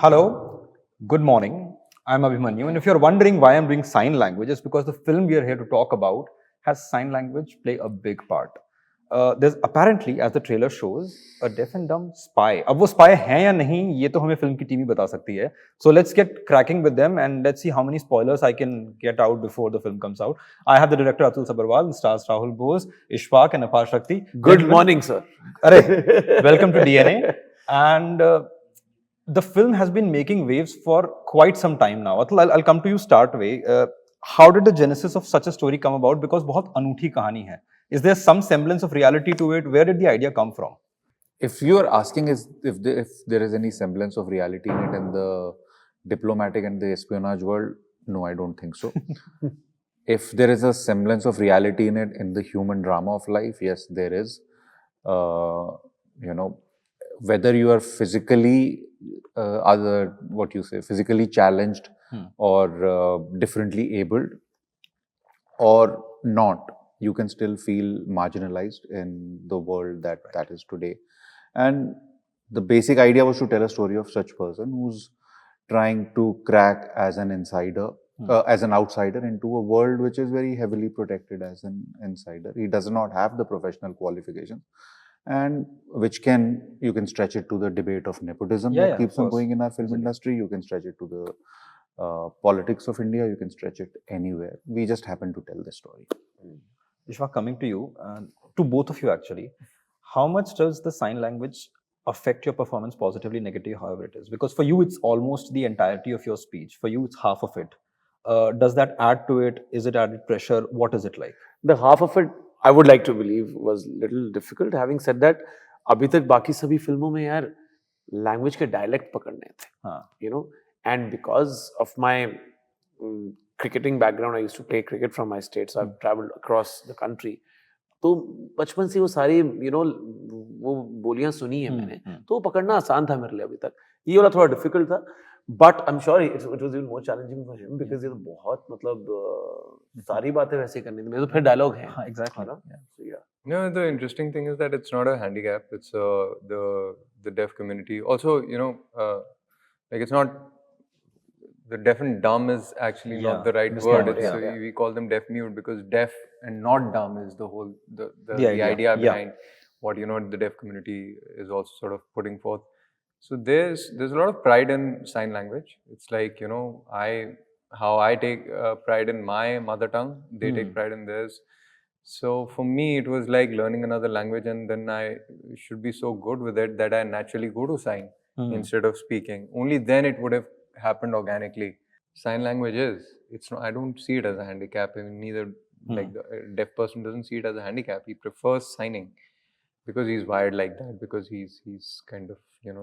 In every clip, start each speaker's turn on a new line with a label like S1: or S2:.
S1: Hello, good morning. I'm Abhimanyu, and if you're wondering why I'm doing sign language, it's because the film we are here to talk about has sign language play a big part. There's apparently, as the trailer shows, a deaf and dumb spy. अब वो spy हैं या नहीं, ये तो हमें film की team ही बता सकती है. So let's get cracking with them and let's see how many spoilers I can get out before the film comes out. I have the director Atul Sabharwal and stars Rahul Bose, Ishwak and Aparshakti.
S2: Good morning, sir.
S1: Welcome to DNA. And the film has been making waves for quite some time now. Atul, I'll come to you start way. How did the genesis of such a story come about? Because बहुत अनूठी कहानी है. Is there some semblance of reality to it? Where did the idea come from?
S3: If you are asking if there is any semblance of reality in it in the diplomatic and the espionage world, no, I don't think so. If there is a semblance of reality in it in the human drama of life, yes, there is. Whether you are physically, physically challenged or differently abled or not, you can still feel marginalized in the world that is today. And the basic idea was to tell a story of such person who's trying to crack as an insider, as an outsider into a world which is very heavily protected as an insider. He does not have the professional qualifications, and you can stretch it to the debate of nepotism that keeps on going in our film industry. You can stretch it to the politics of India. You can stretch it anywhere. We just happen to tell the story.
S1: Ishwak, coming to you, to both of you actually, how much does the sign language affect your performance positively, negatively, however it is? Because for you, it's almost the entirety of your speech. For you, it's half of it. Does that add to it? Is it added pressure? What is it like?
S2: The half of it, I would like to believe, was little difficult. Having said that, अभी तक बाकी सभी फिल्मों में यार language के dialect पकड़ने थे, you know, and because of my cricketing background, I used to play cricket from my state, so I've traveled across the country. तो बचपन से वो सारी वो बोलियां सुनी है मैंने, तो वो पकड़ना आसान था मेरे लिए अभी तक. ये वाला थोड़ा डिफिकल्ट था, but I am sure it was even more challenging for him because ये तो बहुत सारी बातें वैसे करनी थी. मेरे तो फिर डायलॉग है.
S1: Exactly.
S4: No, the interesting thing is that it's not a handicap. It's the deaf community. Also, like it's not. The deaf and dumb is actually not the right word. We call them deaf mute because deaf and not dumb is the whole the idea behind what the deaf community is also sort of putting forth. So there's a lot of pride in sign language. It's like how I take pride in my mother tongue, they take pride in theirs. So for me, it was like learning another language, and then I should be so good with it that I naturally go to sign instead of speaking. Only then it would have happened organically. Sign language it's not, I don't see it as a handicap. I mean, neither like the deaf person doesn't see it as a handicap. He prefers signing because he's wired like that, because he's kind of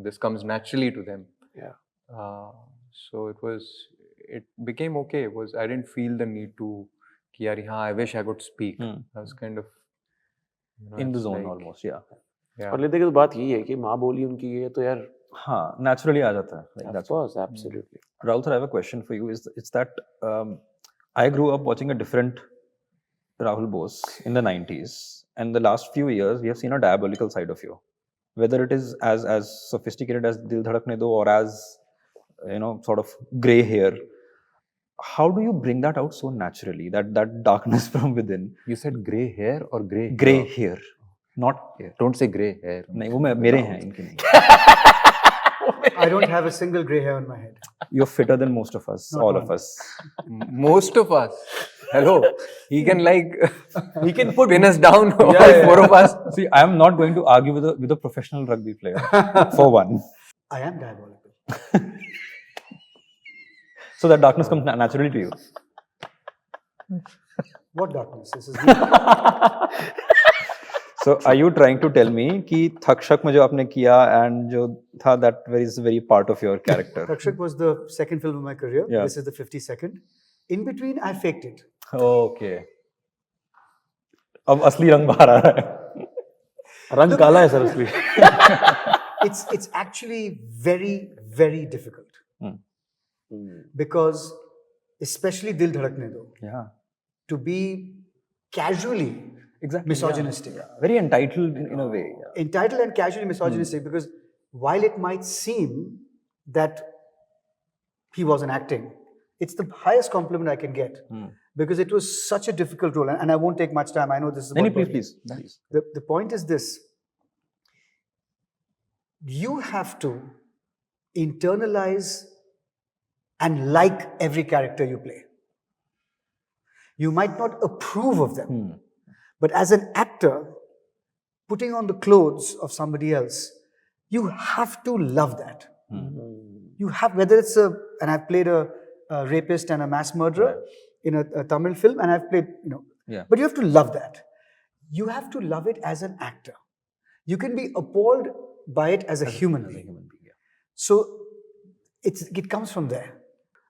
S4: this comes naturally to them. So it became okay. I didn't feel the need to I wish I could speak. I was kind of
S1: in the zone almost.
S2: और लेते की तो बात यही है कि माँ बोली उनकी ये तो यार
S1: naturally आ जाता है.
S2: Of course, absolutely.
S1: Rahul sir, I have a question for you. It's that I grew up watching a different Rahul Bose in the 90s, and the last few years we have seen a diabolical side of you. Whether it is as sophisticated as Dil Dhadakne Do or as sort of grey hair, how do you bring that out so naturally? That darkness from within.
S3: You said grey hair or grey?
S1: Grey hair, not hair.
S3: Don't say grey hair.
S1: नहीं वो मेरे हैं इनके नहीं.
S5: I don't have a single grey hair on my head.
S1: You're fitter than most of us, all of us.
S4: Most of us. Hello. He can put pin us down, all four of us.
S1: See, I am not going to argue with a professional rugby player, for one.
S5: I am diabolical.
S1: So that darkness comes naturally to you.
S5: What darkness? This is
S1: So are you trying to tell me कि थकशक में जो आपने किया and जो था that is very part of your character?
S5: Thakshak was the second film of my career.
S1: Yeah.
S5: This is the 52nd. In between, I faked it.
S1: Okay. अब असली रंग बाहर आ रहा है.
S2: रंग काला है सर असली.
S5: It's actually very, very difficult. Because especially Dil Dhadakne Do. To be casually misogynistic.
S1: Very entitled in a way.
S5: Entitled and casually misogynistic because while it might seem that he wasn't acting. It's the highest compliment I can get because it was such a difficult role. And I won't take much time. I know this is
S1: please.
S5: The point is this. You have to internalize and like every character you play. You might not approve of them, but as an actor, putting on the clothes of somebody else, you have to love that. You have, whether it's and I've played a rapist and a mass murderer in a Tamil film, and I've played, but you have to love that. You have to love it as an actor. You can be appalled by it as a human being. So it comes from there.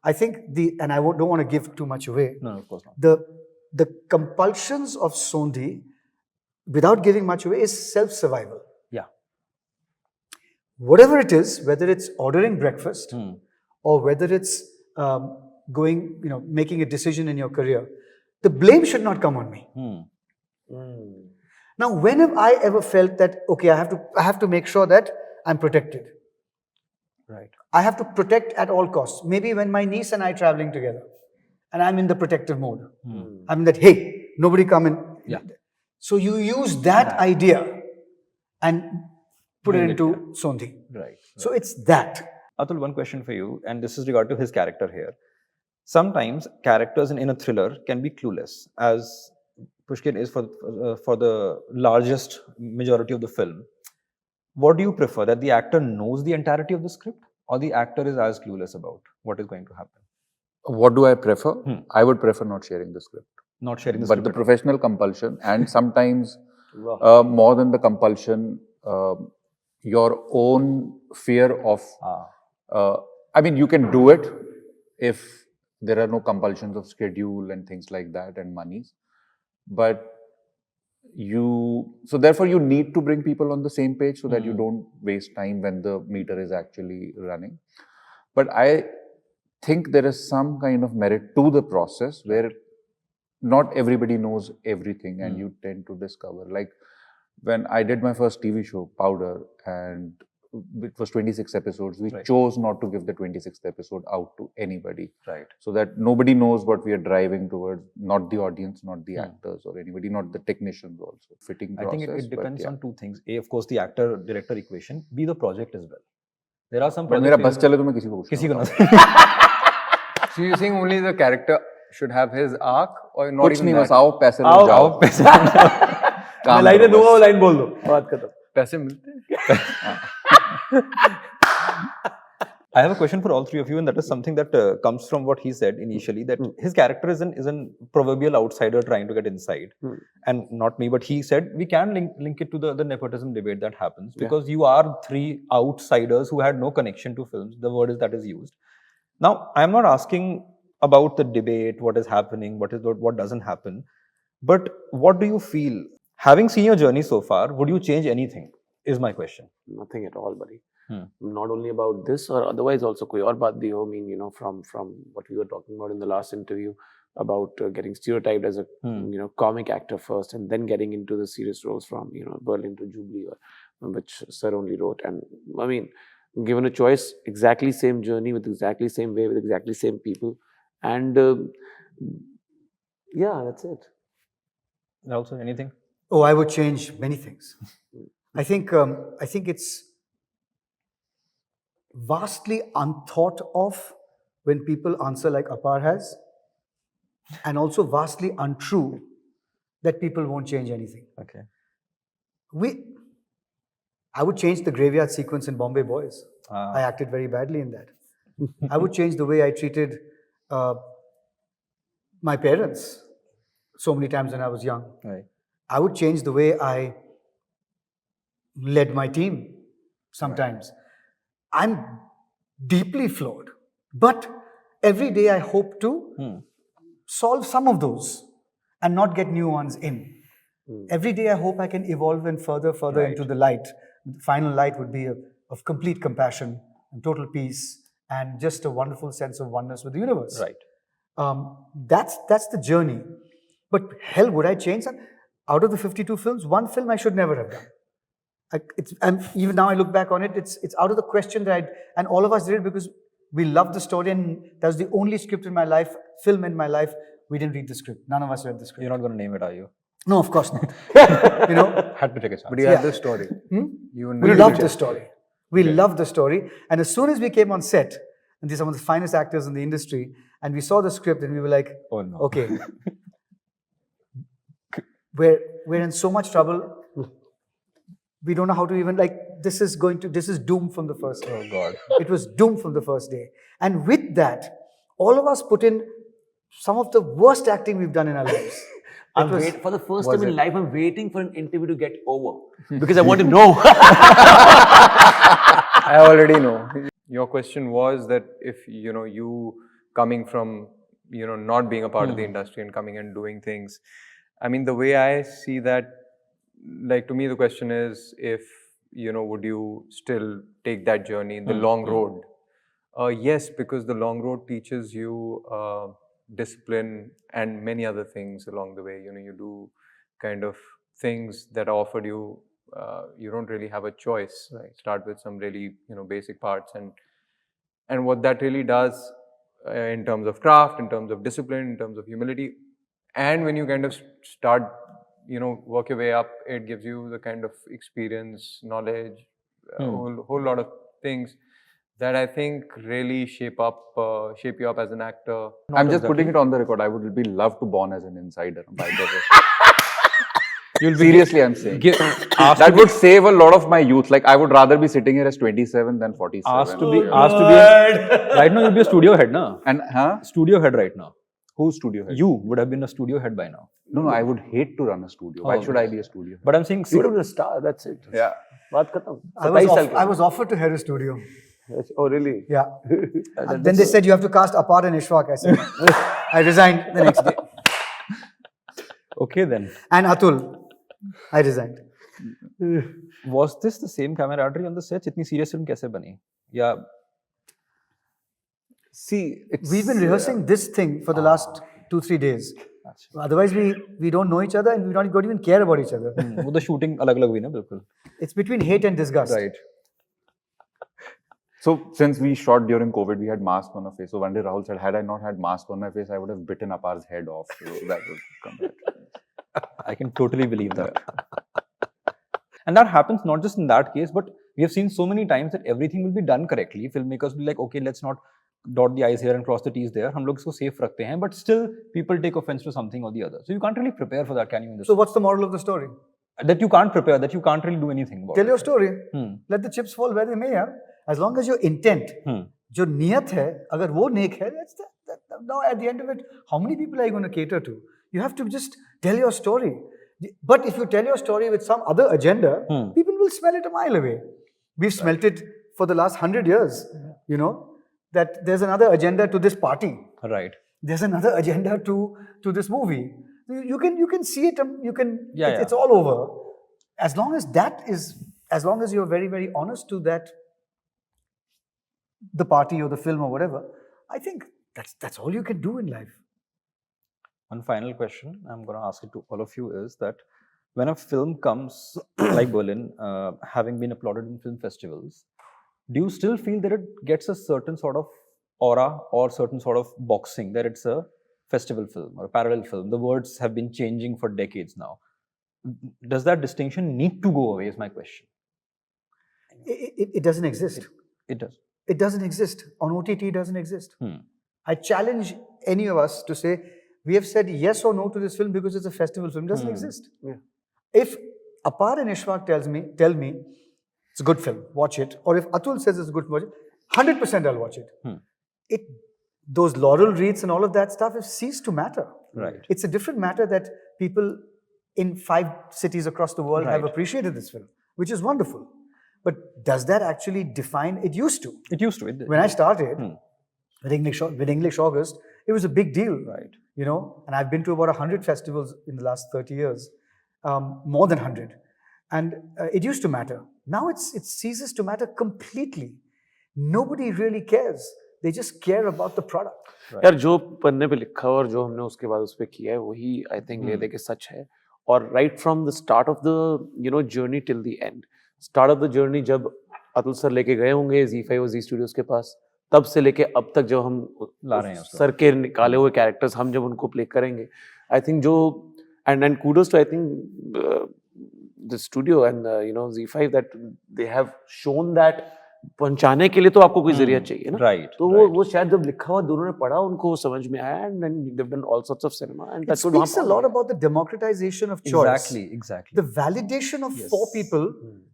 S5: I think and I don't want to give too much away.
S1: No, of course not.
S5: The compulsions of Sondhi, without giving much away, is self-survival.
S1: Yeah.
S5: Whatever it is, whether it's ordering breakfast or whether it's making a decision in your career, the blame should not come on me. Now, when have I ever felt that, okay, I have to make sure that I'm protected?
S1: Right.
S5: I have to protect at all costs. Maybe when my niece and I are traveling together and I'm in the protective mode. I'm in that, hey, nobody come in.
S1: Yeah.
S5: So you use that idea and put it into Sondhi.
S1: Right.
S5: So it's that.
S1: Atul, one question for you, and this is regard to his character here. Sometimes characters in a thriller can be clueless, as Pushkin is for the largest majority of the film. What do you prefer, that the actor knows the entirety of the script, or the actor is as clueless about what is going to happen?
S3: What do I prefer? I would prefer not sharing the script.
S1: Not sharing the
S3: but
S1: script.
S3: But the professional compulsion, and sometimes more than the compulsion, your own fear of... I mean, you can do it if there are no compulsions of schedule and things like that and monies. But so therefore you need to bring people on the same page so that you don't waste time when the meter is actually running. But I think there is some kind of merit to the process where not everybody knows everything and you tend to discover. Like when I did my first TV show, Powder, and it was 26 episodes. We chose not to give the 26th episode out to anybody.
S1: Right.
S3: So that nobody knows what we are driving towards, not the audience, not the actors or anybody, not the technicians also. Fitting process.
S1: I think it depends on two things. A, of course, the actor-director equation. B, the project as well. There are some projects...
S3: But मेरा बस चले तो मैं किसी को
S4: So you're saying only the character should have his arc, or not
S3: कुछ
S4: even
S3: नहीं,
S4: that?
S3: बस आओ पैसे लो जाओ
S5: मैं लाइन दूंगा, वो लाइन बोल दो, बात खत्म.
S4: पैसे मिलते हैं?
S1: I have a question for all three of you, and that is something that comes from what he said initially, that his character is an proverbial outsider trying to get inside. And not me, but he said we can link it to the nepotism debate that happens, because you are three outsiders who had no connection to films. The word is that is used. Now, I'm not asking about the debate, what is happening, what doesn't happen, but what do you feel? Having seen your journey so far, would you change anything? Is my question.
S2: Nothing at all, buddy. Not only about this, or otherwise also koi aur baat bhi ho. I mean, from what we were talking about in the last interview about getting stereotyped as a comic actor first, and then getting into the serious roles from Berlin to Jubilee, which Sir only wrote. And I mean, given a choice, exactly same journey with exactly same way with exactly same people, and yeah, that's it.
S1: Also, anything?
S5: Oh, I would change many things. I think it's vastly unthought of when people answer like Apar has, and also vastly untrue that people won't change anything.
S1: Okay.
S5: I would change the graveyard sequence in Bombay Boys. I acted very badly in that. I would change the way I treated my parents so many times when I was young.
S1: Right.
S5: I would change the way I led my team sometimes. Right. I'm deeply flawed, but every day I hope to solve some of those and not get new ones in. Every day I hope I can evolve and further into the light. The final light would be of complete compassion and total peace and just a wonderful sense of oneness with the universe.
S1: Right.
S5: That's the journey. But hell, would I change that? Out of the 52 films, one film I should never have done. And even now I look back on it, it's out of the question that and all of us did it because We loved the story, and that was the only script in my life, film in my life. We didn't read the script. None of us read the script.
S1: You're not going to name it, are you?
S5: No, of course not. You know,
S1: Had to take a chance.
S4: But you had the story.
S5: we loved the story. We loved the story. And as soon as we came on set, and these are some of the finest actors in the industry, and we saw the script, and we were like,
S1: Oh no.
S5: okay, we're in so much trouble. We don't know how to even, like, this is doomed from the first day.
S1: Oh God.
S5: It was doomed from the first day. And with that, all of us put in some of the worst acting we've done in our lives.
S2: For the first time in life, I'm waiting for an interview to get over because I want to know.
S4: I already know. Your question was that if, you coming from, not being a part of the industry and coming and doing things. I mean, the way I see that, like, to me, the question is if, would you still take that journey in the long road? Yes, because the long road teaches you discipline and many other things along the way. You do kind of things that are offered you. You don't really have a choice. Right? Start with some really, basic parts, and what that really does in terms of craft, in terms of discipline, in terms of humility, and when you kind of start, work your way up, it gives you the kind of experience, knowledge, a whole lot of things that I think really shape you up as an actor.
S3: I'm just putting it on the record. I would be love to born as an insider, by the way. Seriously, I'm saying. That would save a lot of my youth. Like, I would rather be sitting here as 27 than 47.
S1: Asked to be right now, you'll be a studio head, na?
S3: And,
S1: Studio head right now.
S3: Who's studio head?
S1: You would have been a studio head by now.
S3: No, I would hate to run a studio. Why should I be a studio head?
S1: But I'm saying,
S2: You would have been a star, that's it.
S3: Yeah.
S5: I was offered to head a studio.
S2: Oh, really?
S5: Yeah. Then they said, you have to cast Apar and Ishwak. I said, I resigned the next day.
S1: Okay then.
S5: And Atul, I resigned.
S1: Was this the same camaraderie on the sets? Itni serious film kaise bani? Yeah.
S3: See,
S5: We've been rehearsing this thing for the last 2-3 days. Otherwise, we don't know each other and we don't even care about each other.
S1: वो तो shooting अलग-अलग हुई ना बिल्कुल.
S5: It's between hate and disgust.
S1: Right.
S3: So, since we shot during COVID, we had mask on our face. So, one day Rahul said, had I not had mask on my face, I would have bitten Apar's head off. So, that would come back.
S1: I can totally believe that. And that happens not just in that case, but we have seen so many times that everything will be done correctly. Filmmakers will be like, okay, let's not dot the I's here and cross the T's there. हम लोग इसको safe रखते हैं, but still people take offense to something or the other. So you can't really prepare for that, can you?
S5: So what's the moral of the story?
S1: That you can't prepare, that you can't really do anything about.
S5: Tell your story. Let the chips fall where they may. Yeah? As long as your intent, जो नियत है, अगर वो नेक है, that's now at the end of it, how many people are you going to cater to? You have to just tell your story. But if you tell your story with some other agenda, people will smell it a mile away. We've smelt it for the last 100 years, that there's another agenda to this party.
S1: Right.
S5: There's another agenda to this movie. You can see it. It's all over. As long as you're very, very honest to that, the party or the film or whatever, I think that's all you can do in life.
S1: One final question I'm going to ask it to all of you is that when a film comes like Berlin, having been applauded in film festivals, do you still feel that it gets a certain sort of aura or certain sort of boxing, that it's a festival film or a parallel film? The words have been changing for decades now. Does that distinction need to go away is my question.
S5: It doesn't exist.
S1: It does.
S5: It doesn't exist. On OTT, it doesn't exist. I challenge any of us to say, we have said yes or no to this film because it's a festival film. It doesn't exist. Yeah. If Apar and Ishwak tell me it's a good film, watch it. Or if Atul says it's a good film, 100% I'll watch it. Those laurel wreaths and all of that stuff have ceased to matter.
S1: Right.
S5: It's a different matter that people in 5 cities across the world have appreciated this film, which is wonderful. But does that actually define? It used to.
S1: It used to.
S5: When I started with English August, it was a big deal.
S1: Right.
S5: And I've been to about 100 festivals in the last 30 years, more than 100. And it used to matter. Now it ceases to matter completely. Nobody really cares. They just care about the product.
S2: यार जो पन्ने पे लिखा और जो हमने उसके बाद उस पे किया है वही I think ले देके सच है. और right from the start of the journey till the end. Start of the journey जब अतुल सर लेके गए होंगे Z5 और Z Studios के पास, तब से लेके अब तक जब हम
S1: ला रहे हैं उसको।
S2: सर के निकाले हुए कैरेक्टर्स हम जब उनको प्ले करेंगे, आई थिंक जो and kudos to I think the studio and you know Z5 that they have shown that पहुंचाने के लिए तो आपको कोई जरिया चाहिए ना,
S1: राइट।
S2: तो वो शायद जब लिखा हुआ दोनों ने पढ़ा उनको वो समझ में आया and then they've done all sorts of cinema and
S5: It
S2: that's what
S5: speaks a lot about the democratization of choice.
S1: Exactly.
S5: The validation of
S1: Yes.
S5: 4 people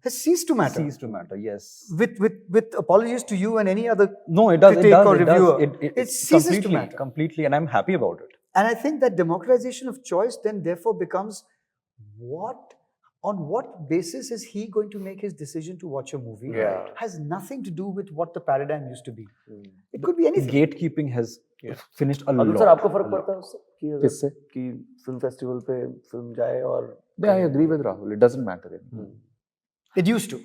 S5: has ceased to matter.
S1: Cease to matter. Yes.
S5: With apologies to you and any other
S1: No, it does. It
S5: critic
S1: does.
S5: or
S1: It
S5: reviewer.
S1: does.
S5: It ceases to
S1: completely,
S5: matter.
S1: completely, and I'm happy about it.
S5: And I think that democratization of choice then therefore becomes on what basis is he going to make his decision to watch a movie?
S2: Yeah.
S5: Has nothing to do with what the paradigm used to be. It could be anything.
S1: Gatekeeping has finished a
S2: Atul
S1: lot.
S2: Sir आपको फर्क पड़ता है उससे कि अगर
S3: किससे?
S2: कि film festival पे फिल्म जाए और
S3: Yeah, I agree with Rahul. It doesn't matter anymore.
S5: It used to.